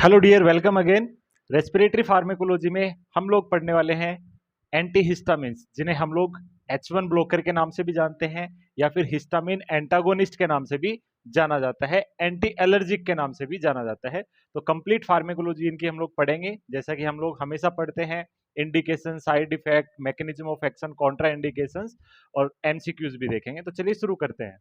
Hello dear, welcome again. Respiratory pharmacology में हम लोग पढ़ने वाले हैं एंटीहिस्टामिन्स, जिन्हें हम लोग H1 ब्लॉकर के नाम से भी जानते हैं या फिर हिस्टामिन एंटागोनिस्ट के नाम से भी जाना जाता है, एंटी एलर्जिक के नाम से भी जाना जाता है। तो कंप्लीट फार्मेकोलॉजी इनकी हम लोग पढ़ेंगे, जैसा कि हम लोग हमेशा पढ़ते हैं। Indication, side effect, mechanism of action, Contra indications और एमसीक्यूज भी देखेंगे। तो चलिए शुरू करते हैं।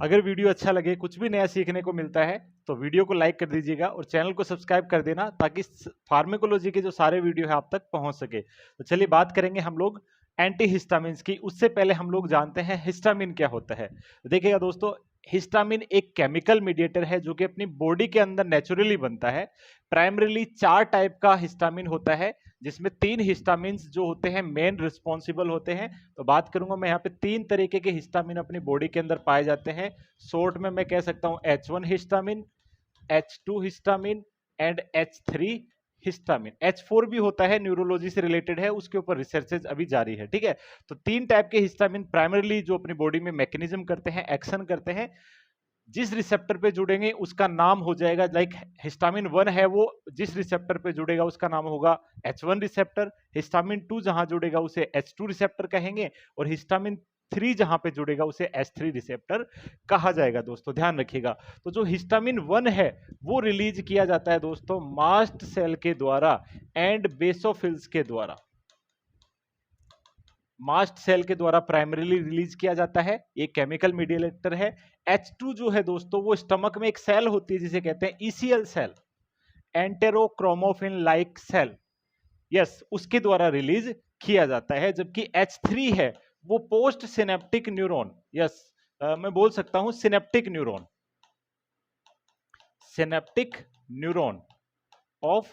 अगर वीडियो अच्छा लगे, कुछ भी नया सीखने को मिलता है, तो वीडियो को लाइक कर दीजिएगा और चैनल को सब्सक्राइब कर देना, ताकि फार्मेकोलॉजी के जो सारे वीडियो है आप तक पहुंच सके। तो चलिए बात करेंगे हम लोग एंटीहिस्टामिन्स की। उससे पहले हम लोग जानते हैं हिस्टामिन क्या होता है। तो देखिएगा दोस्तों, हिस्टामिन एक केमिकल मीडिएटर है जो कि अपनी बॉडी के अंदर नेचुरली बनता है। प्राइमरीली 4 टाइप का हिस्टामिन होता है, जिसमें 3 हिस्टामिन्स जो होते हैं मेन रिस्पॉन्सिबल होते हैं। तो बात करूंगा मैं यहाँ पे 3 तरीके के हिस्टामिन अपनी बॉडी के अंदर पाए जाते हैं। शॉर्ट में मैं कह सकता हूं H1 histamine, H2 histamine and H3 histamine. H4 भी होता है, न्यूरोलॉजी से रिलेटेड है, उसके ऊपर रिसर्चेज अभी जारी है। ठीक है, तो 3 टाइप के हिस्टामिन प्राइमरीली जो अपनी बॉडी में मैकेनिज्म करते हैं, एक्शन करते हैं। जिस रिसेप्टर पे जुड़ेंगे उसका नाम हो जाएगा, लाइक हिस्टामिन 1 है, वो जिस रिसेप्टर पे जुड़ेगा उसका नाम होगा H1 रिसेप्टर। हिस्टामिन 2 जहां जुड़ेगा उसे H2 रिसेप्टर कहेंगे, और हिस्टामिन 3 जहां पे जुड़ेगा उसे H3 रिसेप्टर कहा जाएगा। दोस्तों ध्यान रखिएगा। तो जो हिस्टामिन 1 है वो रिलीज किया जाता है दोस्तों मास्ट सेल के द्वारा एंड बेसोफिल्स के द्वारा। मास्ट सेल के द्वारा प्राइमरीली रिलीज किया जाता है, एक केमिकल मीडिएटर है। H2 जो है दोस्तों, वो स्टमक में एक सेल होती है जिसे कहते हैं ECL cell, enterochromaffin like cell. Yes, उसके द्वारा रिलीज किया जाता है। जबकि H3 है वो पोस्ट सिनेप्टिक न्यूरॉन, यस मैं बोल सकता हूं synaptic neuron, synaptic neuron of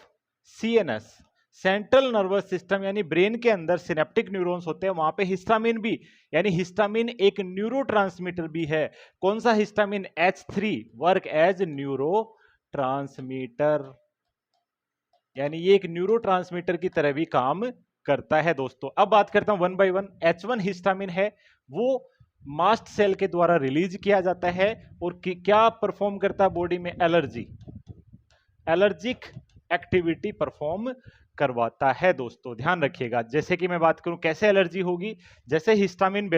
CNS, central nervous system, यानी ब्रेन के अंदर सिनेप्टिक न्यूरॉन्स होते हैं, वहां पे हिस्टामिन भी, यानी हिस्टामिन एक न्यूरोट्रांसमीटर भी है। कौन सा histamine? H3 work as neurotransmitter, यानी ये एक न्यूरोट्रांसमीटर की तरह भी काम करता है। दोस्तों अब बात करता हूं one by one. H1 histamine है वो मास्ट सेल के द्वारा रिलीज किया जाता है और क्या परफॉर्म करता है बॉडी में? एलर्जी, एलर्जिक एक्टिविटी परफॉर्म करवाता है। दोस्तों ध्यान रखिएगा। जैसे कि मैं बात करूं कैसे एलर्जी होगी, जैसे हिस्टामिन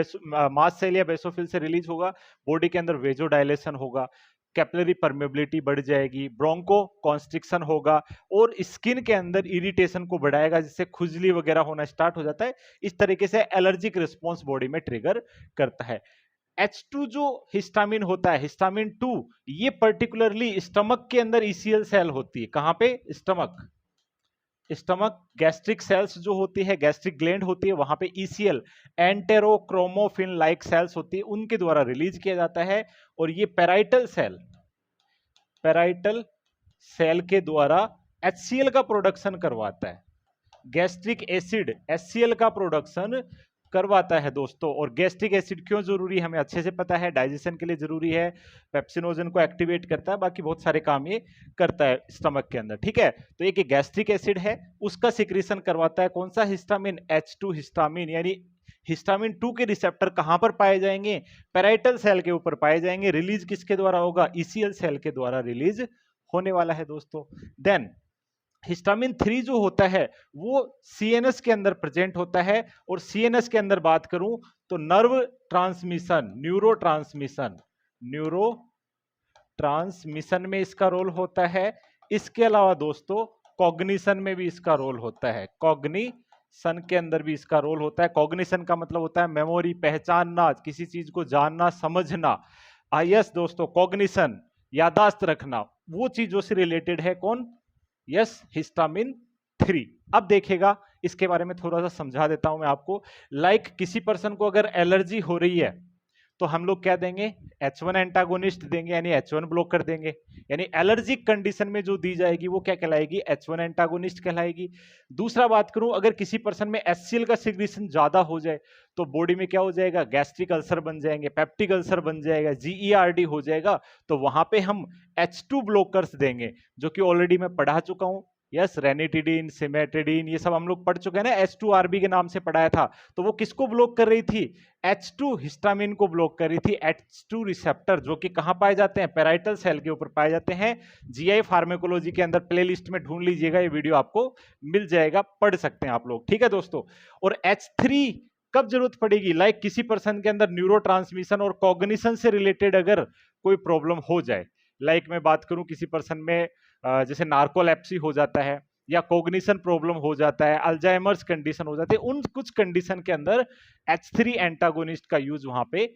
मास्ट सेल या बेसोफिल से रिलीज होगा, बॉडी के अंदर वेजोडायलेशन होगा, कैपिलरी परमेबिलिटी बढ़ जाएगी, ब्रोंको कॉन्स्ट्रिक्शन होगा और स्किन के अंदर इरिटेशन को बढ़ाएगा, जिससे खुजली वगैरह होना स्टार्ट हो जाता है। इस तरीके से एलर्जिक रिस्पॉन्स बॉडी में ट्रिगर करता है। H2 जो हिस्टामिन होता है, हिस्टामिन 2, ये पर्टिकुलरली स्टमक के अंदर ईसीएल सेल होती है। कहां पे? स्टमक, स्टमक गैस्ट्रिक सेल्स जो होती है, गैस्ट्रिक ग्लैंड होती है, वहां पे ईसीएल एंटेरोक्रोमोफिन लाइक सेल्स होती है, उनके द्वारा रिलीज किया जाता है। और ये पैराइटल सेल, पैराइटल सेल के द्वारा HCl का प्रोडक्शन करवाता है, गैस्ट्रिक एसिड HCl का प्रोडक्शन करवाता है। दोस्तों और गैस्ट्रिक एसिड क्यों जरूरी है हमें अच्छे से पता है, डाइजेशन के लिए जरूरी है, पेप्सिनोजन को एक्टिवेट करता है, बाकी बहुत सारे काम ये करता है स्टमक के अंदर। ठीक है, तो एक गैस्ट्रिक एसिड है, उसका सिक्रीशन करवाता है। कौन सा? Histamine, H2 histamine. यानी हिस्टामिन 2 के रिसेप्टर कहां पर पाए जाएंगे? पैराइटल सेल के ऊपर पाए जाएंगे। रिलीज किसके द्वारा होगा? ईसीएल सेल के द्वारा रिलीज होने वाला है। दोस्तों देन हिस्टामिन 3 जो होता है वो सीएनएस के अंदर प्रेजेंट होता है, और सीएनएस के अंदर बात करूं तो nerve transmission, neuro transmission, neuro transmission में इसका रोल होता है। इसके अलावा दोस्तों कॉग्निशन में भी इसका रोल होता है, कॉग्निशन के अंदर भी इसका रोल होता है। कॉग्निशन का मतलब होता है मेमोरी, पहचानना, किसी चीज को जानना, समझना। यस दोस्तों, कॉग्निशन यादाश्त रखना, वो चीजों से रिलेटेड है कौन? Yes, histamine 3। अब देखिएगा इसके बारे में थोड़ा सा समझा देता हूं मैं आपको। लाइक किसी पर्सन को अगर एलर्जी हो रही है तो हम लोग क्या देंगे? H1 एंटागोनिस्ट देंगे, यानी H1 ब्लॉकर देंगे। यानी एलर्जिक कंडीशन में जो दी जाएगी वो क्या कहलाएगी? H1 एंटागोनिस्ट कहलाएगी। दूसरा बात करूं, अगर किसी पर्सन में HCl का सिक्रीशन ज्यादा हो जाए तो बॉडी में क्या हो जाएगा? गैस्ट्रिक अल्सर बन जाएंगे, पेप्टिक अल्सर बन जाएगा, GERD हो जाएगा। तो वहां पे हम H2 ब्लॉकर्स देंगे, जो कि ऑलरेडी मैं पढ़ा चुका हूं। यस, रेनिटिडीन, सिमेटिडीन, ये सब हम लोग पढ़ चुके हैं ना, H2RB के नाम से पढ़ाया था। तो वो किसको ब्लॉक कर रही थी? H2 हिस्टामिन को ब्लॉक कर रही थी। H2 रिसेप्टर जो कि कहां पाए जाते हैं? पैराइटल सेल के ऊपर पाए जाते हैं। जीआई फार्मेकोलॉजी के अंदर प्लेलिस्ट में ढूंढ लीजिएगा, ये वीडियो आपको मिल जाएगा, पढ़ सकते हैं आप लोग, ठीक है दोस्तों। और H3 कब जरूरत पड़ेगी? लाइक किसी पर्सन के अंदर न्यूरोट्रांसमिशन और कॉग्निशन से रिलेटेड अगर कोई प्रॉब्लम हो जाए, लाइक मैं बात करूं किसी पर्सन में जैसे नार्कोलेप्सी हो जाता है या कॉग्निशन प्रॉब्लम हो जाता है, अल्जाइमर्स कंडीशन हो जाती है, उन कुछ कंडीशन के अंदर H3 एंटागोनिस्ट का यूज वहां पे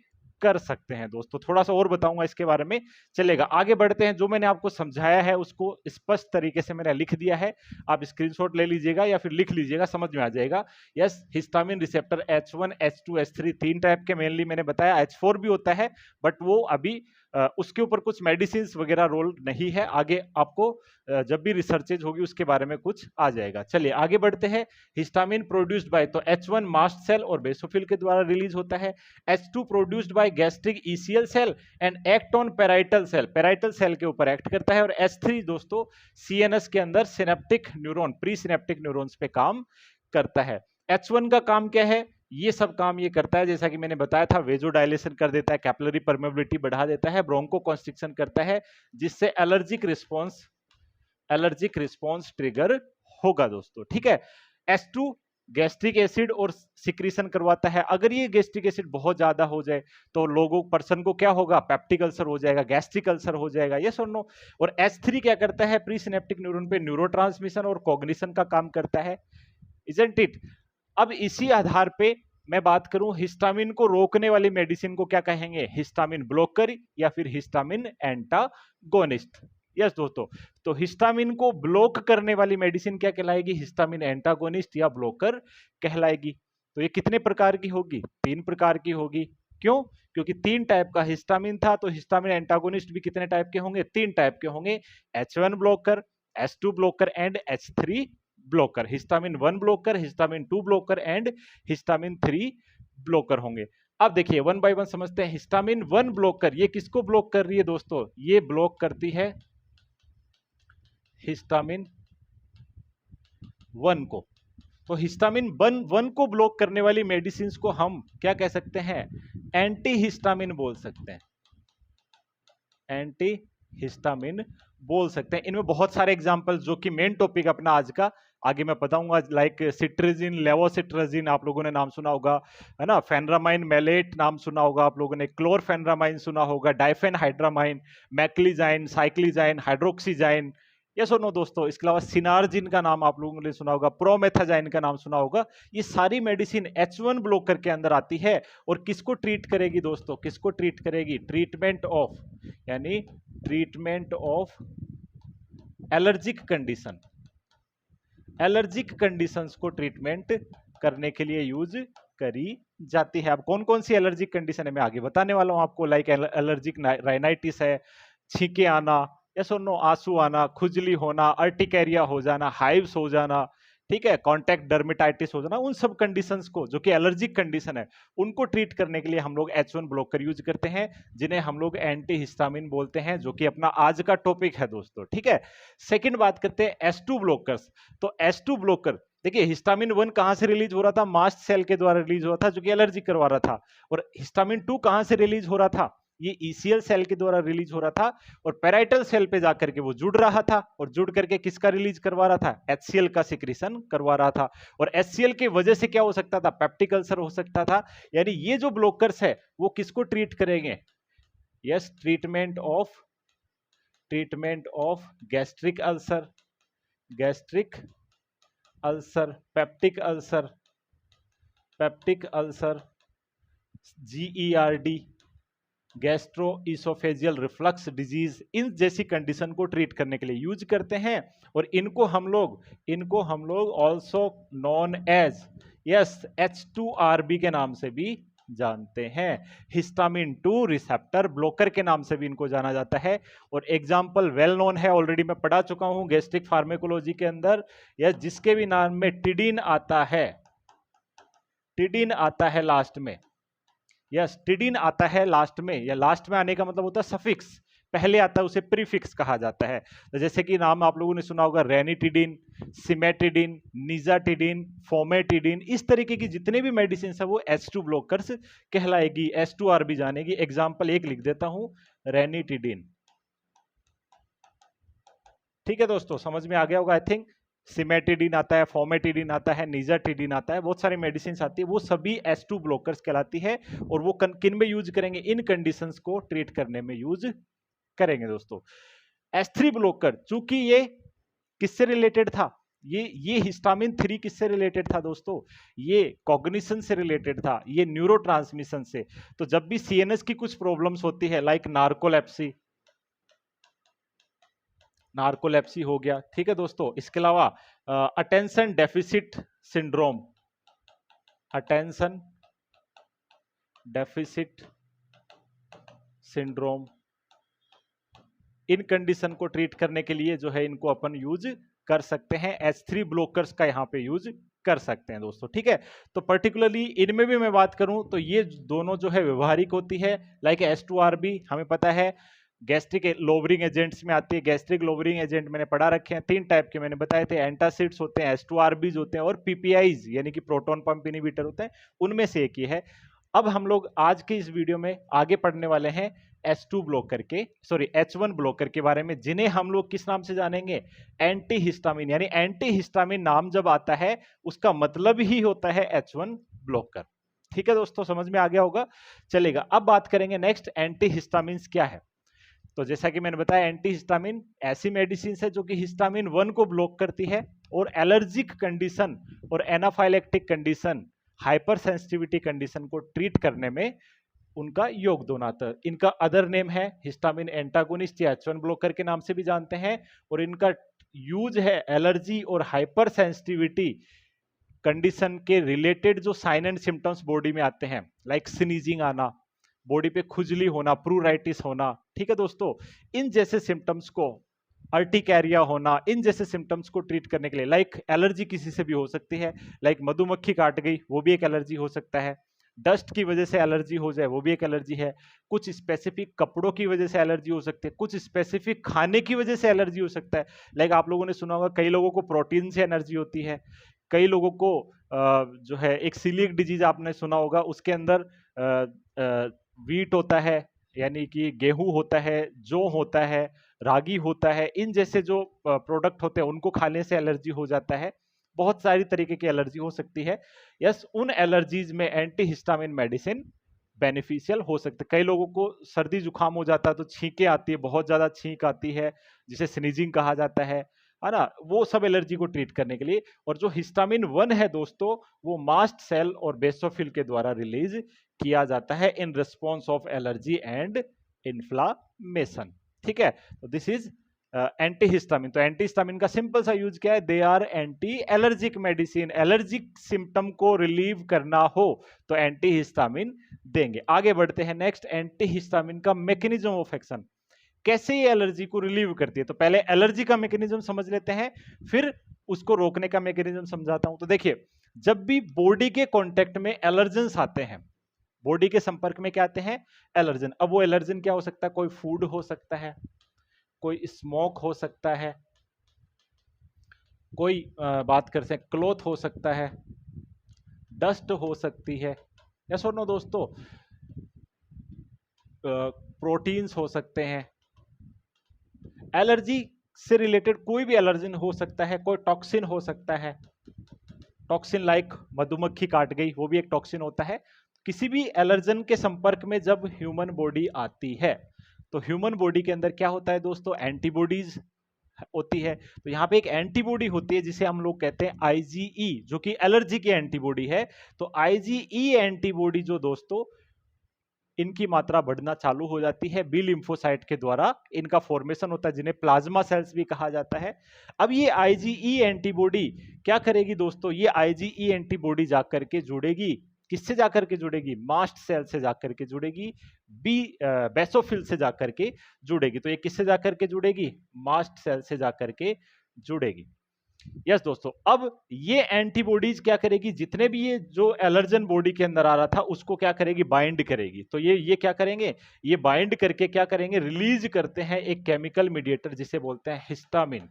कर सकते हैं दोस्तों। थोड़ा सा और बताऊंगा इसके बारे में, चलेगा। आगे बढ़ते हैं। जो मैंने आपको समझाया है उसको स्पष्ट तरीके से मैंने लिख दिया है, आप स्क्रीनशॉट ले लीजिएगा या फिर लिख लीजिएगा, समझ में आ जाएगा। Yes, histamine receptor H1, H2, H3 तीन टाइप के मेनली मैंने बताया, H4 भी होता है बट वो अभी उसके ऊपर कुछ मेडिसिन वगैरह रोल नहीं है। आगे आपको जब भी रिसर्चेज होगी उसके बारे में कुछ आ जाएगा। चलिए आगे बढ़ते हैं। हिस्टामिन प्रोड्यूस्ड बाय, तो H1 मास्ट सेल और बेसोफिल के द्वारा रिलीज होता है। H2 produced by gastric ECL cell and act on parietal cell, parietal cell के ऊपर एक्ट करता है। और H3 दोस्तों सीएनएस के अंदर synaptic neuron, pre synaptic neurons पे काम करता है। H1 का काम क्या है? ये सब काम ये करता है, जैसा कि मैंने बताया था, वेजोडाइलेशन कर देता है, कैपिलरी परमेबिलिटी बढ़ा देता है, ब्रोंको कॉन्स्ट्रिक्शन करता है, जिससे एलर्जिक रिस्पॉन्स ट्रिगर होगा दोस्तों, ठीक है। H2 गैस्ट्रिक एसिड और सिक्रीशन करवाता है। अगर ये गैस्ट्रिक एसिड बहुत ज्यादा हो जाए तो लोगों पर्सन को क्या होगा? पेप्टिक अल्सर हो जाएगा, गैस्ट्रिक अल्सर हो जाएगा, यस और नो। और H3 क्या करता है? प्री सिनेप्टिक न्यूरॉन पे न्यूरोट्रांसमिशन और कॉग्निशन का काम करता है, इजंट इट। अब इसी आधार पे मैं बात करूं, हिस्टामिन को रोकने वाली मेडिसिन को क्या कहेंगे? हिस्टामिन ब्लॉकर या फिर हिस्टामिन एंटागोनिस्ट। यस दोस्तों, तो हिस्टामिन को ब्लॉक करने वाली मेडिसिन क्या कहलाएगी? हिस्टामिन एंटागोनिस्ट या ब्लॉकर कहलाएगी। तो ये कितने प्रकार की होगी? 3 प्रकार की होगी। क्यों? क्योंकि 3 टाइप का हिस्टामिन था, तो हिस्टामिन एंटागोनिस्ट भी कितने टाइप के होंगे? 3 टाइप के होंगे। H1 blocker, H2 blocker and H3 blocker. Histamine 1 blocker, histamine 2 blocker and histamine 3 blocker होंगे। अब देखिए वन बाय वन समझते हैं। हिस्टामिन 1 ब्लॉकर ये किसको ब्लॉक कर रही है दोस्तों? ये ब्लॉक करती है हिस्टामिन 1 को। तो हिस्टामिन 1 को ब्लॉक करने वाली मेडिसिन को हम क्या कह सकते हैं? एंटी हिस्टामिन बोल सकते हैं, एंटी हिस्टामिन बोल सकते हैं। इनमें बहुत सारे एग्जांपल, जो कि मेन टॉपिक अपना आज का, आगे मैं बताऊंगा, लाइक सिट्राजिन, लेवोसिट्राजिन आप लोगों ने नाम सुना होगा, है ना। फेनरामाइन मैलेट नाम सुना होगा आप लोगों ने, क्लोरफेनरामाइन सुना होगा, डाइफेनहाइड्रामाइन, मैक्लिजाइन, साइक्लिजाइन, हाइड्रोक्सीजाइन, यस और नो दोस्तों। इसके अलावा सिनार्जिन का नाम आप लोगों ने सुना होगा, प्रोमेथाजाइन का नाम सुना होगा। ये सारी मेडिसिन H1 ब्लॉकर के अंदर आती है। और किसको ट्रीट करेगी दोस्तों? किसको ट्रीट करेगी? ट्रीटमेंट ऑफ, यानी treatment of allergic condition, allergic conditions को ट्रीटमेंट करने के लिए यूज करी जाती है। अब कौन कौन सी एलर्जिक कंडीशन है मैं आगे बताने वाला हूं आपको। लाइक एलर्जिक राइनाइटिस है, छींके आना, यस और नो, आंसू आना, खुजली होना, अर्टिकेरिया हो जाना, हाइव्स हो जाना, ठीक है, कॉन्टैक्ट डर्मेटाइटिस हो जाना, उन सब कंडीशंस को जो कि एलर्जिक कंडीशन है उनको ट्रीट करने के लिए हम लोग H1 ब्लॉकर यूज करते हैं, जिन्हें हम लोग एंटी हिस्टामिन बोलते हैं, जो कि अपना आज का टॉपिक है दोस्तों, ठीक है। सेकंड बात करते हैं H2 ब्लॉकर्स। तो H2 ब्लॉकर देखिए, हिस्टामिन 1 कहां से रिलीज हो रहा था? मास्ट सेल के द्वारा रिलीज हो रहा था, जो कि एलर्जी करवा रहा था। और हिस्टामिन 2 कहां से रिलीज हो रहा था? ये ईसीएल सेल के द्वारा रिलीज हो रहा था और पैराइटल सेल पे जाकर के वो जुड़ रहा था, और जुड़ करके किसका रिलीज करवा रहा था? HCl का सिक्रीशन करवा रहा था। और HCl की वजह से क्या हो सकता था? पेप्टिक अल्सर हो सकता था। यानी ये जो ब्लॉकर्स है वो किसको ट्रीट करेंगे? Yes, treatment of gastric ulcer, gastric ulcer, peptic ulcer, GERD, gastro oesophageal reflux disease, इन जैसी कंडीशन को ट्रीट करने के लिए यूज करते हैं। और इनको हम लोग also known as, yes, H2RB के नाम से भी जानते हैं। हिस्टामिन 2 रिसेप्टर ब्लॉकर के नाम से भी इनको जाना जाता है। और एग्जाम्पल वेल नोन है, ऑलरेडी मैं पढ़ा चुका हूं गैस्ट्रिक फार्मेकोलॉजी के अंदर, या जिसके भी नाम में टिडिन आता है, टिडिन आता है लास्ट में, यस, टिडिन आता है लास्ट में, या लास्ट में आने का मतलब होता है सफिक्स, पहले आता है उसे प्रीफिक्स कहा जाता है। तो जैसे कि नाम आप लोगों ने सुना होगा रेनिटिडिन, सिमेटिडिन, निजाटिडिन, फोमेटिडिन, इस तरीके की जितने भी मेडिसिन है वो H2 ब्लॉकर्स कहलाएगी, H2R भी जानेगी। एग्जाम्पल एक लिख देता हूं, रेनिटिडिन। ठीक है दोस्तों, समझ में आ गया होगा आई थिंक। सिमेटिडिन आता है, फोमेटिडिन आता है, निजाटिडिन आता है, बहुत सारी मेडिसिन आती है, वो सभी H2 ब्लॉकर्स कहलाती है। और वो किन में यूज करेंगे? इन कंडीशंस को ट्रीट करने में यूज करेंगे दोस्तों। H3 ब्लॉकर, चूंकि ये किससे रिलेटेड था? ये हिस्टामिन 3 किससे रिलेटेड था दोस्तों? ये कॉग्निशन से रिलेटेड था, ये न्यूरोट्रांसमिशन से। तो जब भी सीएनएस की कुछ प्रॉब्लम्स होती है, लाइक नार्कोलेप्सी, नार्कोलेप्सी हो गया, ठीक है दोस्तों। इसके अलावा attention deficit syndrome, attention deficit syndrome, इन कंडीशन को ट्रीट करने के लिए जो है इनको अपन यूज कर सकते हैं, H3 ब्लॉकर्स का यहां पे यूज कर सकते हैं दोस्तों। ठीक है, तो पर्टिकुलरली इनमें भी मैं बात करूं तो ये दोनों जो है व्यवहारिक होती है, लाइक H2RB हमें पता है गैस्ट्रिक लोवरिंग एजेंट्स में आती है। गैस्ट्रिक लोवरिंग एजेंट मैंने पढ़ा रखे हैं, 3 टाइप के मैंने बताए थे, एंटासिड्स होते हैं, H2RBs होते हैं, और पीपीआईज यानी कि प्रोटॉन पंप इनहिबिटर होते हैं, उनमें से एक ही है। अब हम लोग आज के इस वीडियो में आगे पढ़ने वाले हैं H2 ब्लॉकर के, सॉरी H1 ब्लॉकर के बारे में, जिन्हें हम लोग किस नाम से जानेंगे? Anti histamine. यानी एंटी हिस्टामिन नाम जब आता है उसका मतलब ही होता है H1 ब्लॉकर। ठीक है दोस्तों, समझ में आ गया होगा, चलेगा। अब बात करेंगे नेक्स्ट, एंटी हिस्टामिन क्या है। तो जैसा कि मैंने बताया, एंटी हिस्टामिन ऐसी मेडिसिन है जो कि हिस्टामिन 1 को ब्लॉक करती है और एलर्जिक कंडीशन और anaphylactic condition, hyper sensitivity condition को ट्रीट करने में उनका योगदान आता है। इनका अदर नेम है हिस्टामिन एंटागोनिस्ट या H1 ब्लॉकर के नाम से भी जानते हैं, और इनका यूज है एलर्जी और हाइपर सेंसिटिविटी कंडीशन के रिलेटेड जो साइन एंड सिम्टम्स बॉडी में आते हैं, लाइक स्नीजिंग आना, बॉडी पे खुजली होना, प्रूराइटिस होना, ठीक है दोस्तों, इन जैसे सिम्टम्स को, अर्टिकैरिया होना, इन जैसे सिम्टम्स को ट्रीट करने के लिए, लाइक एलर्जी किसी से भी हो सकती है, लाइक मधुमक्खी काट गई वो भी एक एलर्जी हो सकता है, डस्ट की वजह से एलर्जी हो जाए वो भी एक एलर्जी है, कुछ स्पेसिफिक कपड़ों की वजह से एलर्जी हो सकती है, कुछ स्पेसिफिक खाने की वजह से एलर्जी हो सकता है। लाइक आप लोगों ने सुना होगा कई लोगों को प्रोटीन से एलर्जी होती है, कई लोगों को जो है एक सीलिएक डिजीज आपने सुना होगा, उसके अंदर वीट होता है, यानी कि गेहूं होता है, जौ होता है, रागी होता है, इन जैसे जो प्रोडक्ट होते हैं उनको खाने से एलर्जी हो जाता है। बहुत सारी तरीके की एलर्जी हो सकती है। यस, उन एलर्जीज में एंटी हिस्टामिन मेडिसिन बेनिफिशियल हो सकते। कई लोगों को सर्दी जुकाम हो जाता है तो छींके आती है, बहुत ज्यादा छींक आती है, जिसे स्नीजिंग कहा जाता है ना, वो सब एलर्जी को ट्रीट करने के लिए। और जो हिस्टामिन 1 है दोस्तों, वो मास्ट सेल और बेसोफिल के द्वारा रिलीज किया जाता है in response of allergy and inflammation. ठीक है, तो दिस इज एंटी हिस्टामिन। तो एंटी हिस्टामिन का सिंपल सा यूज क्या है? They are anti allergic medicine. Allergic symptom को रिलीव करना हो तो एंटी हिस्टामिन देंगे। आगे बढ़ते हैं नेक्स्ट, एंटी हिस्टामिन का मैकेनिज्म ऑफ एक्शन, कैसे ये एलर्जी को रिलीव करती है। तो पहले एलर्जी का मैकेनिज्म समझ लेते हैं, फिर उसको रोकने का मैकेनिज्म समझाता हूं। तो देखिए, जब भी बॉडी के कांटेक्ट में एलर्जेंस आते हैं, बॉडी के संपर्क में क्या आते हैं? एलर्जन। अब वो एलर्जन क्या हो सकता है? कोई फूड हो सकता है, कोई स्मोक हो सकता है, कोई बात कर सकते क्लॉथ हो सकता है, डस्ट हो सकती है, यस और नो दोस्तों, प्रोटीन्स हो सकते हैं। एलर्जी से रिलेटेड कोई भी एलर्जन हो सकता है, कोई टॉक्सिन हो सकता है, टॉक्सिन लाइक मधुमक्खी काट गई वो भी एक टॉक्सिन होता है। किसी भी एलर्जन के संपर्क में जब ह्यूमन बॉडी आती है तो ह्यूमन बॉडी के अंदर क्या होता है दोस्तों? एंटीबॉडीज होती है। तो यहाँ पे एक एंटीबॉडी होती है जिसे हम लोग कहते हैं आईजीई, जो कि एलर्जी की एंटीबॉडी है। तो आईजीई एंटीबॉडी जो दोस्तों, इनकी मात्रा बढ़ना चालू हो जाती है, बी लिम्फोसाइट के द्वारा इनका फॉर्मेशन होता है, जिन्हें प्लाज्मा सेल्स भी कहा जाता है। अब ये आईजीई एंटीबॉडी क्या करेगी दोस्तों? ये आईजीई एंटीबॉडी जाकर के जुड़ेगी, किससे जाकर के जुड़ेगी? मास्ट सेल से जाकर के जुड़ेगी, बेसोफिल से जाकर के जुड़ेगी। तो ये किससे जाकर के जुड़ेगी? मास्ट सेल से जाकर के जुड़ेगी। यस दोस्तों, अब ये एंटीबॉडीज क्या करेगी, जितने भी ये जो एलर्जन बॉडी के अंदर आ रहा था उसको क्या करेगी, बाइंड करेगी। तो ये क्या करेंगे, ये बाइंड करके क्या करेंगे, रिलीज करते हैं एक केमिकल मीडिएटर जिसे बोलते हैं हिस्टामिन।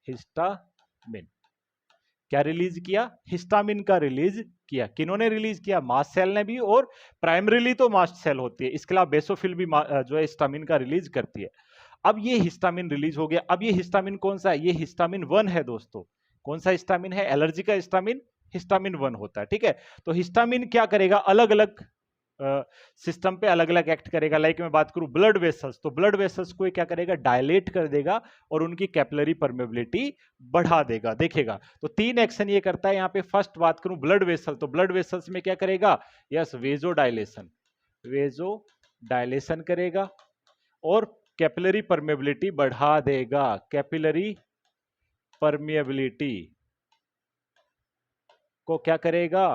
हिस्टामिन क्या रिलीज किया, हिस्टामिन का रिलीज किया। किन्होंने रिलीज किया, मास्ट सेल ने भी, और प्राइमरीली तो मास्ट सेल होती है, इसके अलावा बेसोफिल भी जो है हिस्टामिन का रिलीज करती है। अब ये हिस्टामिन रिलीज हो गया। अब ये हिस्टामिन कौन सा है, ये हिस्टामिन 1 है दोस्तों। कौन सा हिस्टामिन है, एलर्जी का हिस्टामिन, हिस्टामिन 1 होता है, ठीक है। तो हिस्टामिन क्या करेगा, अलग अलग सिस्टम पे अलग अलग एक्ट करेगा। लाइक मैं बात करूं ब्लड वेसल्स, तो ब्लड वेसल्स को क्या करेगा, डायलेट कर देगा और उनकी कैपिलरी परमेबिलिटी बढ़ा देगा। देखेगा तो 3 एक्शन ये करता है। यहां पे फर्स्ट बात करूं ब्लड वेसल, तो ब्लड वेसल्स में क्या करेगा, यस वेजो डायलेशन, वेजो डायलेशन करेगा और कैपिलरी परमेबिलिटी बढ़ा देगा। कैपिलरी परमेबिलिटी को क्या करेगा,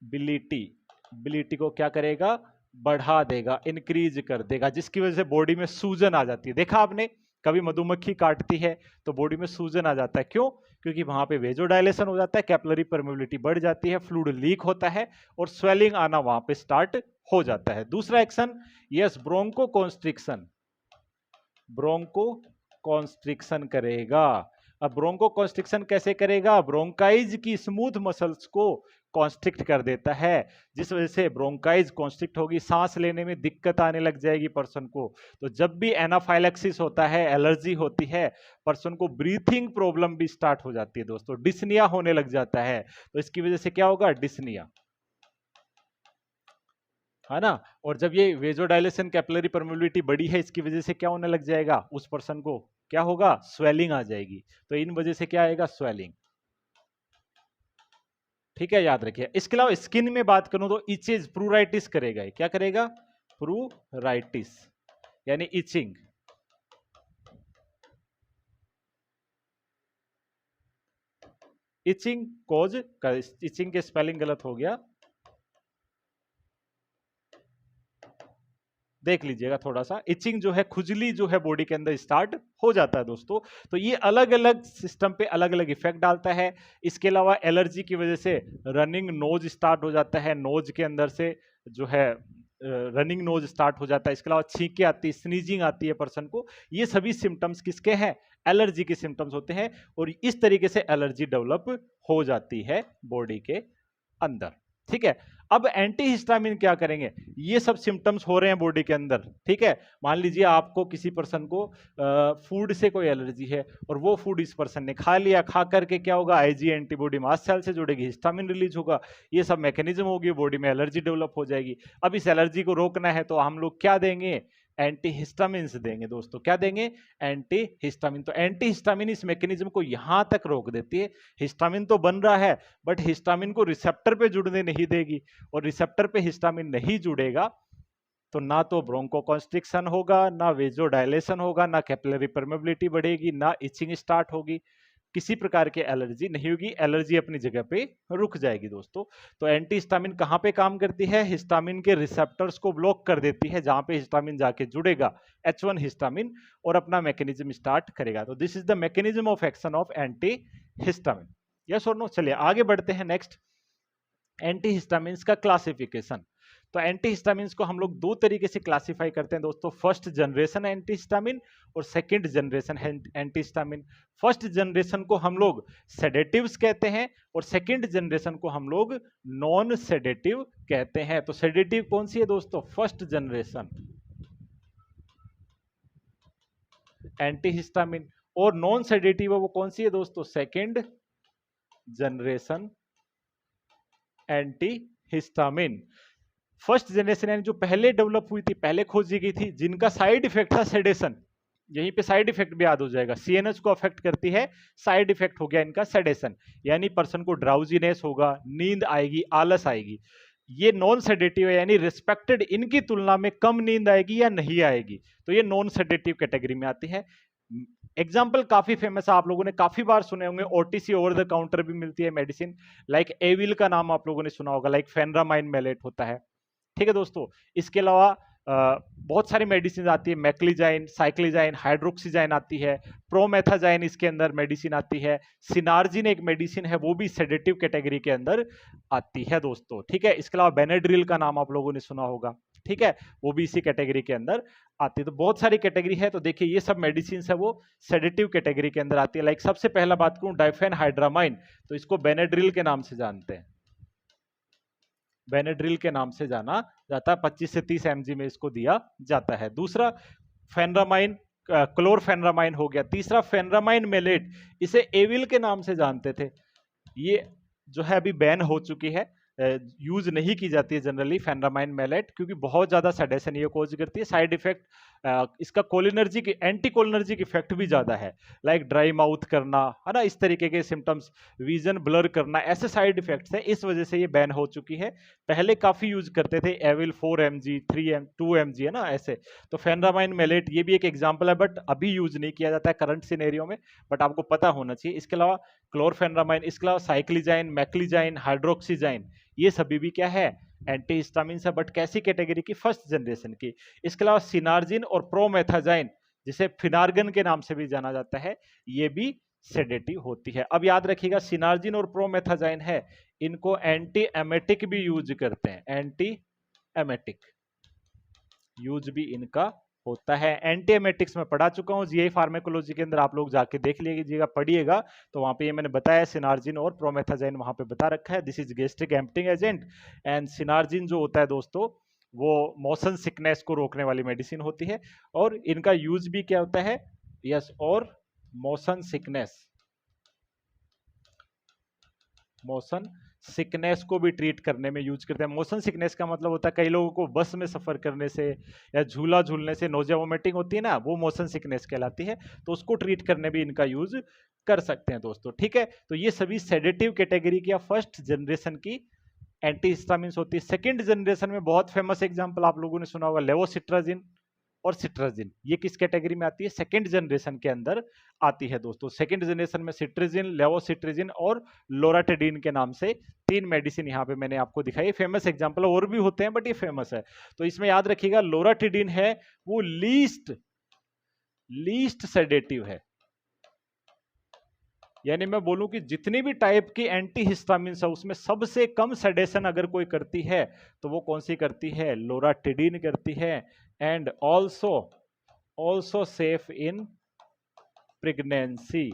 बिलिटी को क्या करेगा, बढ़ा देगा, इंक्रीज कर देगा, जिसकी वजह से बॉडी में सूजन आ जाती है। देखा आपने, कभी मधुमक्खी काटती है तो बॉडी में सूजन आ जाता है, क्यों, क्योंकि वहां पे वेजोडाइलेशन हो जाता है, कैपिलरी परमेबिलिटी बढ़ जाती है, फ्लूइड लीक होता है और स्वेलिंग आना वहां पे स्टार्ट हो जाता है। दूसरा action, yes bronchoconstriction, bronchoconstriction करेगा। अब ब्रोंको कॉन्स्ट्रिक्शन कैसे करेगा, ब्रोंकाइज की स्मूथ मसल्स को कॉन्स्ट्रिक्ट कर देता है, जिस वजह से ब्रोंकाइज कॉन्स्ट्रिक्ट होगी, सांस लेने में दिक्कत आने लग जाएगी पर्सन को। तो जब भी एनाफाइलेक्सिस होता है, एलर्जी होती है, पर्सन को ब्रीथिंग प्रॉब्लम भी स्टार्ट हो जाती है दोस्तों, डिस्निया होने लग जाता है। तो इसकी वजह से क्या होगा, डिस्निया, है ना। और जब ये वेजोडाइलेशन कैपिलरी परमेबिलिटी बढ़ी है, इसकी वजह से क्या होने लग जाएगा, उस पर्सन को क्या होगा, स्वेलिंग आ जाएगी। तो इन वजह से क्या आएगा, स्वेलिंग, ठीक है, याद रखिए। इसके अलावा स्किन में बात करूं तो इचेज, प्रूराइटिस करेगा। क्या करेगा, प्रूराइटिस यानी इचिंग, इचिंग कॉज, इचिंग के स्पेलिंग गलत हो गया, देख लीजिएगा थोड़ा सा। इचिंग जो है, खुजली जो है बॉडी के अंदर स्टार्ट हो जाता है दोस्तों। तो ये अलग अलग सिस्टम पे अलग अलग इफेक्ट डालता है। इसके अलावा एलर्जी की वजह से रनिंग नोज स्टार्ट हो जाता है, नोज के अंदर से जो है रनिंग नोज स्टार्ट हो जाता है। इसके अलावा छींके आती है, स्नीजिंग आती है पर्सन को। ये सभी सिम्टम्स किसके हैं, एलर्जी के सिम्टम्स होते हैं। और इस तरीके से एलर्जी डेवलप हो जाती है बॉडी के अंदर, ठीक है। अब एंटीहिस्टामिन क्या करेंगे, ये सब सिम्टम्स हो रहे हैं बॉडी के अंदर, ठीक है। मान लीजिए आपको किसी पर्सन को फूड से कोई एलर्जी है और वो फूड इस पर्सन ने खा लिया, खा करके क्या होगा, आईजी एंटीबॉडी मास्ट सेल से जुड़ेगी, हिस्टामिन रिलीज होगा, ये सब मैकेनिज्म होगी, बॉडी में एलर्जी डेवलप हो जाएगी। अब इस एलर्जी को रोकना है तो हम लोग क्या देंगे, एंटीहिस्टामिन्स देंगे दोस्तों। क्या देंगे, एंटीहिस्टामिन। तो एंटीहिस्टामिन इस मैकेनिज्म को यहां तक रोक देती है। हिस्टामिन तो बन रहा है बट हिस्टामिन को रिसेप्टर पे जुड़ने नहीं देगी, और रिसेप्टर पे हिस्टामिन नहीं जुड़ेगा तो ना तो ब्रोंकोकॉन्स्ट्रिक्शन होगा, ना वेजोडाइलेशन होगा, ना कैपिलरी परमेबिलिटी बढ़ेगी, ना इचिंग स्टार्ट होगी, किसी प्रकार के एलर्जी नहीं होगी, एलर्जी अपनी जगह पे रुक जाएगी दोस्तों। तो एंटी हिस्टामिन कहां पे काम करती है, हिस्टामिन के रिसेप्टर्स को ब्लॉक कर देती है, जहां पे हिस्टामिन जाके जुड़ेगा H1 हिस्टामिन और अपना मैकेनिज्म स्टार्ट करेगा। तो this is the mechanism of action of anti histamine. Yes और नो। चलिए आगे बढ़ते हैं। नेक्स्ट, एंटी हिस्टामिन्स का क्लासिफिकेशन। तो एंटीहिस्टामिन्स को हम लोग दो तरीके से क्लासिफाई करते हैं दोस्तों, फर्स्ट जनरेशन एंटीहिस्टामिन और second generation antihistamine. First generation को हम लोग सेडेटिव्स कहते हैं और सेकंड जनरेशन को हम लोग नॉन सेडेटिव कहते हैं। तो सेडेटिव कौन सी है दोस्तों, फर्स्ट जनरेशन एंटीहिस्टामिन, और नॉन सेडेटिव है वो कौन सी है दोस्तों, second generation antihistamine. First generation यानी जो पहले डेवलप हुई थी, पहले खोजी गई थी, जिनका साइड इफेक्ट था सेडेशन। यहीं पे साइड इफेक्ट भी याद हो जाएगा, सीएनएस को अफेक्ट करती है, साइड इफेक्ट हो गया इनका सेडेशन, यानी पर्सन को ड्राउजीनेस होगा, नींद आएगी, आलस आएगी। ये नॉन सेडेटिव है, यानी रिस्पेक्टेड इनकी तुलना में कम नींद आएगी या नहीं आएगी, तो ये नॉन सेडेटिव कैटेगरी में आती है। एग्जाम्पल काफी फेमस है, आप लोगों ने काफी बार सुने होंगे, ओटीसी ओवर द काउंटर भी मिलती है मेडिसिन, लाइक एविल का नाम आप लोगों ने सुना होगा, लाइक फेनरामाइन मेलेट होता है, ठीक है दोस्तों। इसके अलावा बहुत सारी मेडिसिन आती है, मैक्लिजाइन, साइक्लिजाइन, हाइड्रोक्सीजाइन आती है, प्रोमेथाजाइन इसके अंदर मेडिसिन आती है, सिनार्जिन एक मेडिसिन है वो भी सेडेटिव कैटेगरी के अंदर आती है दोस्तों, ठीक है। इसके अलावा बेनेड्रिल का नाम आप लोगों ने सुना होगा, ठीक है, वो भी इसी कैटेगरी के अंदर आती है। तो बहुत सारी कैटेगरी है, तो देखिए ये सब मेडिसिन है वो सेडेटिव कैटेगरी के अंदर आती है। लाइक सबसे पहला बात करूं डाइफेनहाइड्रामाइन, तो इसको बेनेड्रिल के नाम से जानते हैं, बेनेड्रिल के नाम से जाना जाता है, 25 से 30 mg में इसको दिया जाता है। दूसरा फेनरामाइन, क्लोरफेनरामाइन हो गया। तीसरा फेनरामाइन मेलेट, इसे एविल के नाम से जानते थे, ये जो है अभी बैन हो चुकी है, यूज नहीं की जाती है जनरली फेनरामाइन मेलेट, क्योंकि बहुत ज्यादा सेडेशन ये कॉज करती है। साइड इफेक्ट इसका कोलिनर्जिक, एंटी कोलिनर्जिक इफेक्ट भी ज्यादा है, लाइक ड्राई माउथ करना, है ना, इस तरीके के सिम्टम्स, विजन ब्लर करना, ऐसे साइड इफेक्ट्स है, इस वजह से ये बैन हो चुकी है। पहले काफी यूज करते थे, एविल 4 mg 2 mg है ना ऐसे। तो फेनरामाइन मेलेट ये भी एक एग्जाम्पल है, बट अभी यूज नहीं किया जाता है करंट सिनेरियो में, बट आपको पता होना चाहिए। इसके अलावा क्लोरफेनरामाइन, इसके अलावा साइक्लिजाइन, मैक्लिजाइन, हाइड्रोक्सीजाइन, ये सभी भी क्या है, एंटीहिस्टामिन है, बट कैसी कैटेगरी की, फर्स्ट जनरेशन की। इसके अलावा सिनार्जिन और प्रोमेथाजाइन, जिसे फिनार्गन के नाम से भी जाना जाता है, ये भी सेडेटिव होती है। अब याद रखिएगा सिनार्जिन और प्रोमेथाजाइन है, इनको एंटी एमेटिक भी यूज करते हैं, एंटी एमेटिक यूज भी इनका होता है। एंटी एमेटिक्स में पढ़ा चुका हूं, जीआई फार्मेकोलॉजी के अंदर आप लोग जाके देख लीजिएगा, पढ़िएगा, तो वहां पे ये मैंने बताया सिनार्जिन और प्रोमेथाजाइन वहां पे बता रखा है। This is gastric emptying agent, and सिनार्जिन जो होता है दोस्तों वो मोशन सिकनेस को रोकने वाली मेडिसिन होती है, और इनका यूज भी क्या होता है, यस, और मोशन सिकनेस, मोशन सिकनेस को भी ट्रीट करने में यूज करते हैं। मोशन सिकनेस का मतलब होता है कई लोगों को बस में सफर करने से या झूला झूलने से नोजिया वोमिटिंग होती है ना, वो मोशन सिकनेस कहलाती है, तो उसको ट्रीट करने भी इनका यूज कर सकते हैं दोस्तों, ठीक है। तो ये सभी सेडेटिव कैटेगरी की या फर्स्ट जनरेशन की एंटीहिस्टामिन्स होती है। सेकेंड जनरेशन में बहुत फेमस एग्जाम्पल आप लोगों ने सुना होगा, लेवोसिट्राजिन और सिट्राजिन, ये किस कैटेगरी में आती है, सेकेंड जनरेशन के अंदर आती है दोस्तों। सेकेंड जनरेशन में सिट्राजिन, लेवोसिट्राजिन और लोराटिडिन के नाम से 3 मेडिसिन यहाँ पे मैंने आपको दिखाई, फेमस एग्जांपल और भी होते हैं बट ये फेमस है। तो इसमें याद रखिएगा लोराटिडिन है वो लीस्ट सेडेटिव है, यानी मैं बोलूं कि जितनी भी टाइप की एंटीहिस्टामिन है उसमें सबसे कम सेडेशन अगर कोई करती है तो वो कौन सी करती है, लोराटिडिन करती है। And also safe in pregnancy,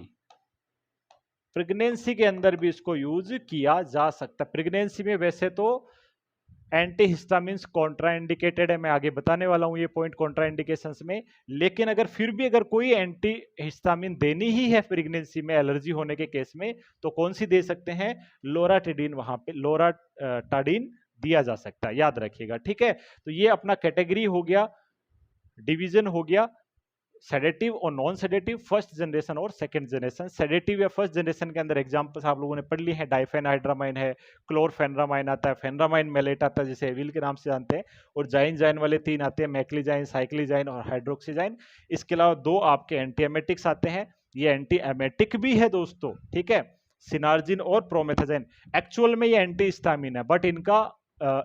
pregnancy के अंदर भी इसको यूज किया जा सकता है। प्रेगनेंसी में वैसे तो एंटीहिस्टामिन्स कॉन्ट्राइंडिकेटेड है, मैं आगे बताने वाला हूं ये पॉइंट कॉन्ट्राइंडिकेशंस में, लेकिन अगर फिर भी अगर कोई एंटीहिस्टामिन देनी ही है प्रेगनेंसी में एलर्जी होने के केस में, तो कौन सी दे सकते हैं, लोराटिडिन, वहां पे लोराटाडिन दिया जा सकता है, याद रखिएगा, ठीक है। तो ये अपना कैटेगरी हो गया, डिवीजन हो गया, सेडेटिव और नॉन सेडेटिव, फर्स्ट जनरेशन और सेकंड जनरेशन। सेडेटिव या फर्स्ट जनरेशन के अंदर एग्जांपल्स आप लोगों ने पढ़ लिए हैं, डाइफेनहाइड्रामाइन है, क्लोरफेनरामाइन आता है, फेनरामाइन मेलेट आता है जिसे एविल के नाम से जानते हैं, और जाइन वाले 3 आते हैं, मैक्लिजाइन, साइक्लिजाइन और हाइड्रोक्सीजाइन। इसके अलावा 2 आपके एंटी एमेटिक्स आते हैं, ये एंटी एमेटिक भी है दोस्तों, ठीक है, सिनार्जिन और प्रोमेथाजाइन। एक्चुअल में ये एंटी हिस्टामिन है, बट इनका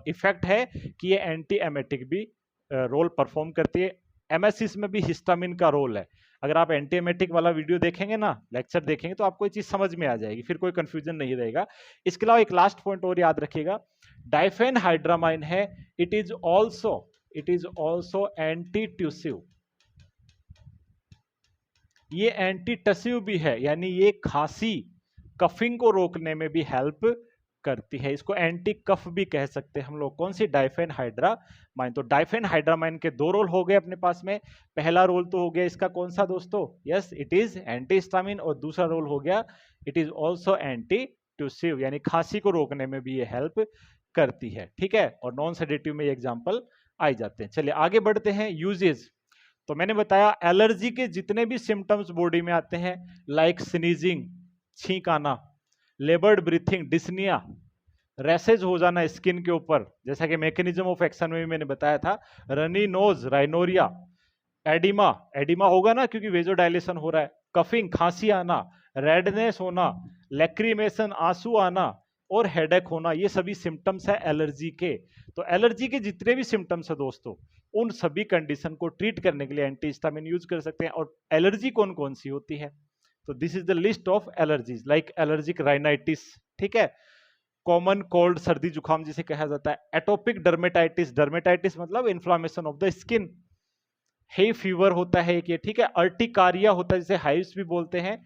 इफेक्ट है कि ये एंटी एमेटिक भी रोल परफॉर्म करती है। एमएससिस में भी हिस्टामिन का रोल है, अगर आप एंटीएमेटिक वाला वीडियो देखेंगे ना, लेक्चर देखेंगे, तो आपको ये चीज समझ में आ जाएगी, फिर कोई कंफ्यूजन नहीं रहेगा। इसके अलावा एक लास्ट पॉइंट और याद रखिएगा, डाइफेनहाइड्रामाइन है, इट इज ऑल्सो एंटीट्यूसिव, ये एंटीटसिव भी है, यानी ये खांसी कफिंग को रोकने में भी हेल्प करती है, इसको एंटी कफ भी कह सकते हैं हम लोग। कौन सी, डाइफेनहाइड्रामाइन। तो डाइफेनहाइड्रामाइन के 2 रोल हो गए अपने पास में, पहला रोल तो हो गया इसका कौन सा दोस्तों, यस, इट इज एंटीहिस्टामिन, और दूसरा रोल हो गया इट इज ऑल्सो एंटीट्यूसिव, यानी खांसी को रोकने में भी ये हेल्प करती है, ठीक है। और नॉन सेडेटिव में ये एग्जाम्पल आ जाते हैं। चलिए आगे बढ़ते हैं, यूजेज। तो मैंने बताया एलर्जी के जितने भी सिम्टम्स बॉडी में आते हैं, लाइक स्नीजिंग, छींक आना, लेबर्ड ब्रीथिंग, डिस्निया, रैसेज हो जाना स्किन के ऊपर, जैसा कि मैकेनिज्म ऑफ एक्शन में भी मैंने बताया था, रनी नोज, राइनोरिया, एडिमा होगा ना क्योंकि वेजोडाइलेशन हो रहा है, कफिंग, खांसी आना, रेडनेस होना, लैक्रीमेशन, आंसू आना, और हेडेक होना, ये सभी सिम्टम्स है एलर्जी के। तो एलर्जी के जितने भी सिम्टम्स है दोस्तों, उन सभी कंडीशन को ट्रीट करने के लिए एंटी हिस्टामिन यूज कर सकते हैं। और एलर्जी कौन कौन सी होती है, तो this is the list of allergies like allergic rhinitis, ठीक है, कॉमन कोल्ड सर्दी जुकाम जिसे कहा जाता है, एटोपिक डर्मेटाइटिस, डर्मेटाइटिस मतलब inflammation of the skin, hay fever होता है एक ये, ठीक है, अर्टिकारिया होता है जिसे हाइव्स भी बोलते हैं,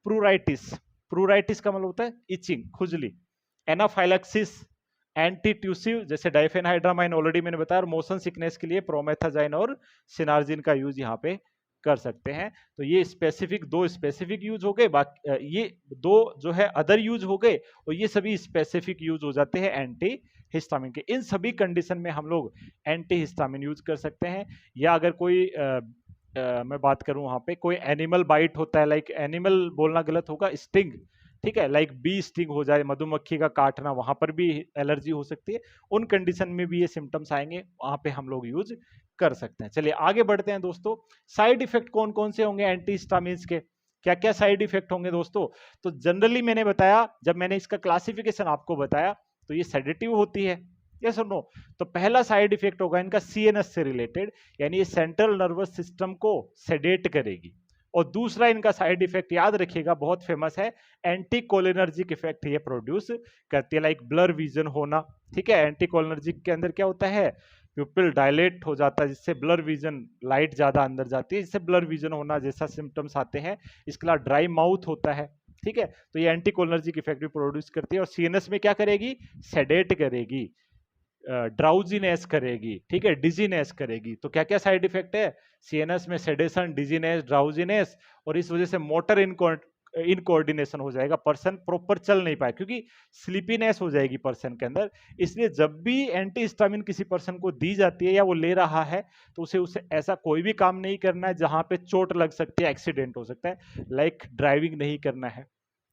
प्रूराइटिस, प्रूराइटिस का मतलब होता है इचिंग, खुजली, एनाफाइलैक्सिस, एंटीट्यूसिव जैसे डाइफेनहाइड्रामाइन ऑलरेडी मैंने बताया, और मोशन सिकनेस के लिए प्रोमेथाजाइन और सिनार्जिन का यूज यहाँ पे कर सकते हैं। तो ये स्पेसिफिक, दो स्पेसिफिक यूज हो गए, बाकी ये दो जो है अदर यूज हो गए, और ये सभी स्पेसिफिक यूज हो जाते हैं एंटी हिस्टामिन के। इन सभी कंडीशन में हम लोग एंटी हिस्टामिन यूज कर सकते हैं। या अगर कोई मैं बात करूं वहां पे कोई एनिमल बाइट होता है, लाइक एनिमल बोलना गलत होगा, स्टिंग, ठीक है, लाइक बी स्टिंग हो जाए, मधुमक्खी का काटना, वहां पर भी एलर्जी हो सकती है, उन कंडीशन में भी ये सिम्टम्स आएंगे, वहां पे हम लोग यूज कर सकते हैं। चलिए आगे बढ़ते हैं दोस्तों। साइड इफेक्ट कौन कौन से होंगे एंटी हिस्टामिन्स के, क्या क्या साइड इफेक्ट होंगे दोस्तों? तो जनरली मैंने बताया, जब मैंने इसका क्लासिफिकेशन आपको बताया, तो ये सेडेटिव होती है, यस और नो। तो पहला साइड इफेक्ट होगा इनका सीएनएस से रिलेटेड, यानी ये सेंट्रल नर्वस सिस्टम को सेडेट करेगी। और दूसरा इनका साइड इफेक्ट याद रखिएगा, बहुत फेमस है, एंटीकोलिनर्जिक इफेक्ट ये प्रोड्यूस करती है, लाइक ब्लर विजन होना, ठीक है। एंटीकोलिनर्जिक के अंदर क्या होता है, प्यूपिल डायलेट हो जाता है, जिससे ब्लर विजन, लाइट ज्यादा अंदर जाती है, जिससे ब्लर विजन होना जैसा सिम्टम्स आते हैं। इसके अलावा ड्राई माउथ होता है, ठीक है। तो ये एंटीकोलिनर्जिक इफेक्ट भी प्रोड्यूस करती है। और सीएनएस में क्या करेगी, सेडेट करेगी, ड्राउजीनेस करेगी, ठीक है, डिजीनेस करेगी। तो क्या क्या साइड इफेक्ट है, सीएनएस में सेडेशन, डिजीनेस, ड्राउजीनेस, और इस वजह से मोटर इनकोऑर्डिनेशन हो जाएगा, पर्सन प्रॉपर चल नहीं पाए, क्योंकि स्लीपीनेस हो जाएगी पर्सन के अंदर। इसलिए जब भी एंटी हिस्टामिन किसी पर्सन को दी जाती है या वो ले रहा है, तो उसे ऐसा कोई भी काम नहीं करना है जहां पे चोट लग सकती है, एक्सीडेंट हो सकता है, लाइक ड्राइविंग नहीं करना है।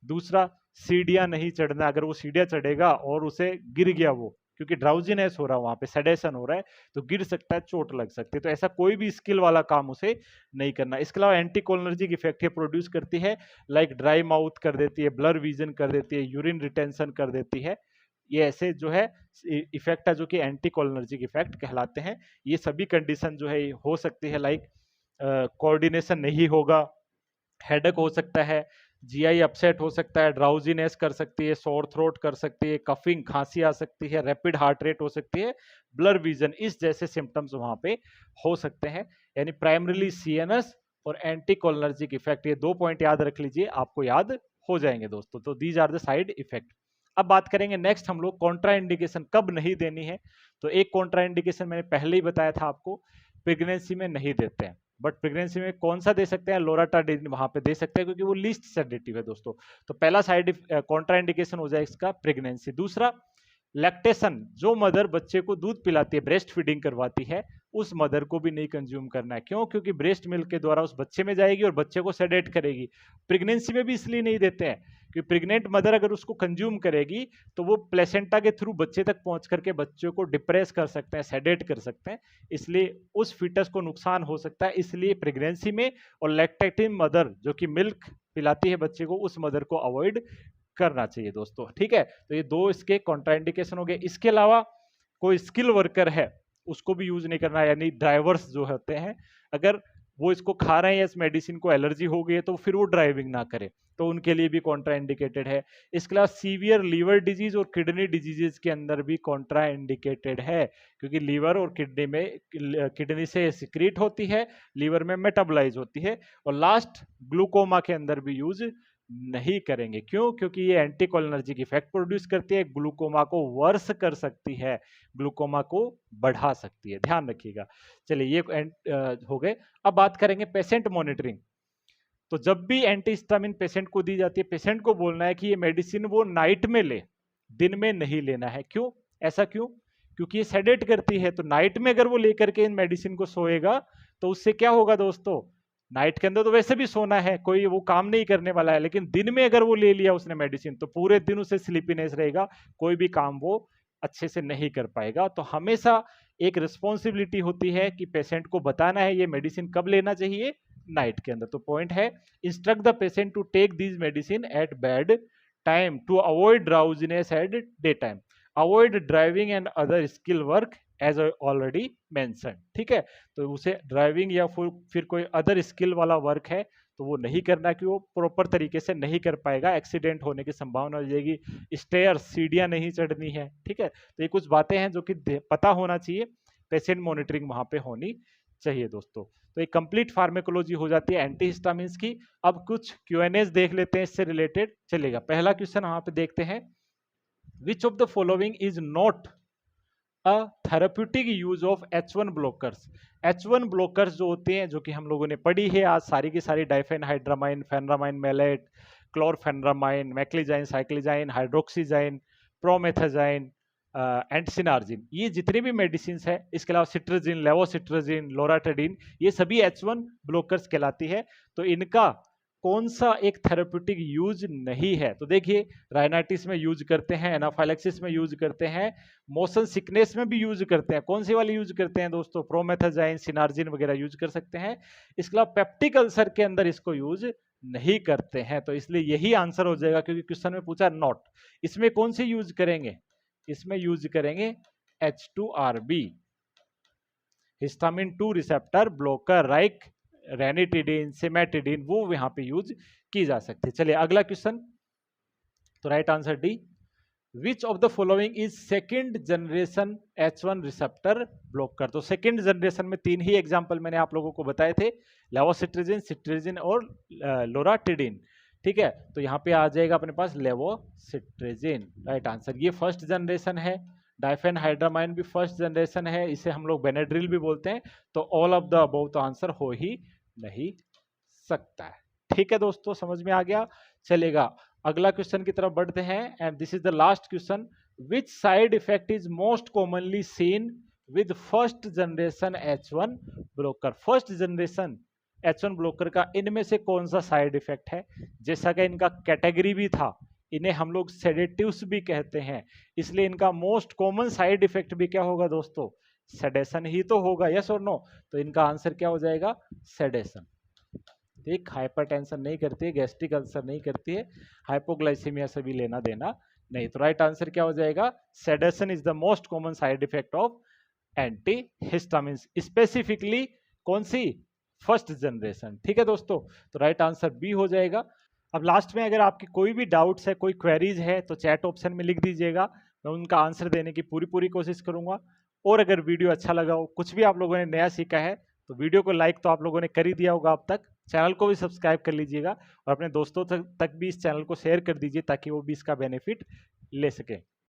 दूसरा, सीढ़ियां नहीं चढ़ना, अगर वो सीढ़ियां चढ़ेगा और उसे गिर गया वो, क्योंकि ड्राउजीनेस हो रहा है, वहां पे सेडेशन हो रहा है, तो गिर सकता है, चोट लग सकती है। तो ऐसा कोई भी स्किल वाला काम उसे नहीं करना। इसके अलावा एंटीकोलिनर्जिक इफेक्ट ये प्रोड्यूस करती है, लाइक ड्राई माउथ कर देती है, ब्लर विजन कर देती है, यूरिन रिटेंशन कर देती है। ये ऐसे जो है इफेक्ट है जो कि एंटीकोलिनर्जिक इफेक्ट कहलाते हैं। ये सभी कंडीशन जो है हो सकती है, लाइक कोऑर्डिनेशन नहीं होगा, हेडेक हो सकता है, जीआई अपसेट हो सकता है, ड्राउजीनेस कर सकती है, सोर थ्रोट कर सकती है, कफिंग, खांसी आ सकती है, रैपिड हार्ट रेट हो सकती है, ब्लर विजन, इस जैसे सिम्टम्स वहां पे हो सकते हैं। यानी प्राइमरीली सीएनएस और एंटीकोलिनर्जिक इफेक्ट, ये 2 पॉइंट याद रख लीजिए, आपको याद हो जाएंगे दोस्तों। तो these are the side effect. अब बात करेंगे नेक्स्ट हम लोग कॉन्ट्रा इंडिकेशन कब नहीं देनी है। तो एक कॉन्ट्रा इंडिकेशन मैंने पहले ही बताया था आपको, प्रेगनेंसी में नहीं देते हैं, बट प्रेगनेंसी में कौन सा दे सकते हैं, लोराटाडिन वहां पे दे सकते हैं, क्योंकि वो लीस्ट सेडेटिव है दोस्तों। तो पहला साइड कॉन्ट्रा इंडिकेशन हो जाए इसका प्रेगनेंसी। दूसरा, लैक्टेशन, जो मदर बच्चे को दूध पिलाती है, ब्रेस्ट फीडिंग करवाती है, उस मदर को भी नहीं कंज्यूम करना है। क्यों? क्योंकि ब्रेस्ट मिल्क के द्वारा उस बच्चे में जाएगी और बच्चे को सेडेट करेगी। प्रेगनेंसी में भी इसलिए नहीं देते हैं कि प्रेग्नेंट मदर अगर उसको कंज्यूम करेगी तो वो प्लेसेंटा के थ्रू बच्चे तक पहुंच करके बच्चे को डिप्रेस कर सकते हैं, सेडेट कर सकते हैं, इसलिए उस फीटस को नुकसान हो सकता है। इसलिए प्रेगनेंसी में और लैक्टेटिंग मदर जो कि मिल्क पिलाती है बच्चे को, उस मदर को अवॉइड करना चाहिए दोस्तों, ठीक है। तो ये दो इसके कॉन्ट्राइंडिकेशन हो गए। इसके अलावा कोई स्किल वर्कर है उसको भी यूज नहीं करना, यानी ड्राइवर्स जो होते हैं, अगर वो इसको खा रहे हैं या इस मेडिसिन को एलर्जी हो गई है तो फिर वो ड्राइविंग ना करे, तो उनके लिए भी कॉन्ट्रा इंडिकेटेड है। इसके अलावा सीवियर लीवर डिजीज और किडनी डिजीजेस के अंदर भी कॉन्ट्रा इंडिकेटेड है, क्योंकि लीवर और किडनी में, किडनी से सिक्रीट होती है, लीवर में मेटाबोलाइज होती है। और लास्ट, ग्लूकोमा के अंदर भी यूज नहीं करेंगे। क्यों? क्योंकि ये एंटीकोलिनर्जिक इफेक्ट प्रोड्यूस करती है, ग्लूकोमा को वर्स कर सकती है, ग्लूकोमा को बढ़ा सकती है, ध्यान रखिएगा। चलिए ये हो गए। अब बात करेंगे पेशेंट मॉनिटरिंग। तो जब भी एंटीहिस्टामिन पेशेंट को दी जाती है, पेशेंट को बोलना है कि ये मेडिसिन वो नाइट में ले, दिन में नहीं लेना है। क्यों? ऐसा क्यों? क्योंकि ये सेडेट करती है, तो नाइट में अगर वो लेकर के इन मेडिसिन को सोएगा तो उससे क्या होगा दोस्तों, नाइट के अंदर तो वैसे भी सोना है, कोई वो काम नहीं करने वाला है, लेकिन दिन में अगर वो ले लिया उसने मेडिसिन तो पूरे दिन उसे स्लीपीनेस रहेगा, कोई भी काम वो अच्छे से नहीं कर पाएगा। तो हमेशा एक रिस्पॉन्सिबिलिटी होती है कि पेशेंट को बताना है ये मेडिसिन कब लेना चाहिए, नाइट के अंदर। तो पॉइंट है, instruct the patient to take these medicine at bedtime to avoid drowsiness at daytime, avoid driving and other skill work as already mention, ठीक है। तो उसे ड्राइविंग या फिर कोई अदर स्किल वाला वर्क है तो वो नहीं करना, कि वो प्रॉपर तरीके से नहीं कर पाएगा, एक्सीडेंट होने की संभावना हो जाएगी। स्टेयर्स, सीढ़ियां नहीं चढ़नी है, ठीक है। तो ये कुछ बातें हैं जो कि पता होना चाहिए, पेशेंट मॉनिटरिंग वहां पे होनी चाहिए दोस्तों। तो एक कंप्लीट फार्मेकोलॉजी हो जाती है एंटीहिस्टामिन्स की। अब कुछ क्यूएनएस देख लेते हैं इससे रिलेटेड, चलेगा। पहला क्वेश्चन वहां पे देखते हैं, which of the following is not a therapeutic use of H1 blockers. H1 blockers जो होते हैं, जो कि हम लोगों ने पढ़ी है आज सारी की सारी, डाइफेनहाइड्रामाइन, फेनरामाइन मेलेट, क्लोरफेनरामाइन, मैक्लिजाइन, साइक्लिजाइन, हाइड्रोक्सीजाइन, प्रोमेथाजाइन एंड सिनार्जिन, ये जितने भी मेडिसिन है, इसके अलावा सिट्राजिन, लेवोसिट्राजिन, लोराटाडीन, ये सभी H1 ब्लॉकर्स कहलाती है। तो इनका कौन सा एक थेरेप्यूटिक यूज नहीं है? तो देखिए, राइनाइटिस में यूज करते हैं, एनाफाइलेक्सिस में यूज करते हैं, मोशन सिकनेस में भी यूज करते हैं। कौन सी वाली यूज करते हैं दोस्तों? प्रोमेथाजाइन, सिनार्जिन वगैरह यूज कर सकते हैं। इसके अलावा पेप्टिक अल्सर के अंदर इसको यूज नहीं करते हैं। तो इसलिए यही आंसर हो जाएगा, क्योंकि क्वेश्चन में पूछा नॉट। इसमें कौन सी यूज करेंगे? इसमें यूज करेंगे H2RB, histamine 2 receptor blocker, like ranitidine, cimetidine, वो यहाँ पे यूज की जा सकती है। चलिए अगला क्वेश्चन, तो right answer D, which of the following is second generation H1 receptor blocker. तो सेकेंड जनरेशन में 3 ही एग्जांपल मैंने आप लोगों को बताए थे, लेवोसिट्राजिन, सिट्राजिन और लोराटिडिन, ठीक है। तो यहाँ पे आ जाएगा अपने पास लेवोसिट्राजिन, राइट आंसर। ये फर्स्ट जनरेशन है। डाइफेनहाइड्रामाइन भी फर्स्ट जनरेशन है, इसे हम लोग बेनेड्रिल भी बोलते हैं। तो ऑल ऑफ द अबव तो आंसर हो ही नहीं सकता है, ठीक है दोस्तों, समझ में आ गया। चलेगा अगला क्वेश्चन की तरफ बढ़ते हैं, and this is the last question, which side effect is most commonly seen with first generation H1 blocker. First generation H1 blocker का इनमें से कौन सा साइड इफेक्ट है? जैसा कि इनका कैटेगरी भी था, इन्हें हम लोग सेडेटिव्स भी कहते हैं, इसलिए इनका मोस्ट कॉमन साइड इफेक्ट भी क्या होगा दोस्तों? सेडेशन ही तो होगा, यस और नो? तो इनका आंसर क्या हो जाएगा? सेडेशन। ठीक, हाइपरटेंशन नहीं करती है, गैस्ट्रिक अल्सर नहीं करती है, हाइपोग्लाइसीमिया से भी लेना देना नहीं। तो राइट आंसर क्या हो जाएगा? Sedation is the most common side effect of antihistamines, specifically कौन सी? फर्स्ट जनरेशन, ठीक है दोस्तों। तो राइट आंसर बी हो जाएगा। अब लास्ट में अगर आपकी कोई भी डाउट्स है, कोई क्वेरीज है, तो चैट ऑप्शन में लिख दीजिएगा, मैं उनका आंसर देने की पूरी कोशिश करूंगा। और अगर वीडियो अच्छा लगा हो, कुछ भी आप लोगों ने नया सीखा है, तो वीडियो को लाइक तो आप लोगों ने कर ही दिया होगा अब तक, चैनल को भी सब्सक्राइब कर लीजिएगा और अपने दोस्तों तक भी इस चैनल को शेयर कर दीजिए, ताकि वो भी इसका बेनिफिट ले सकें।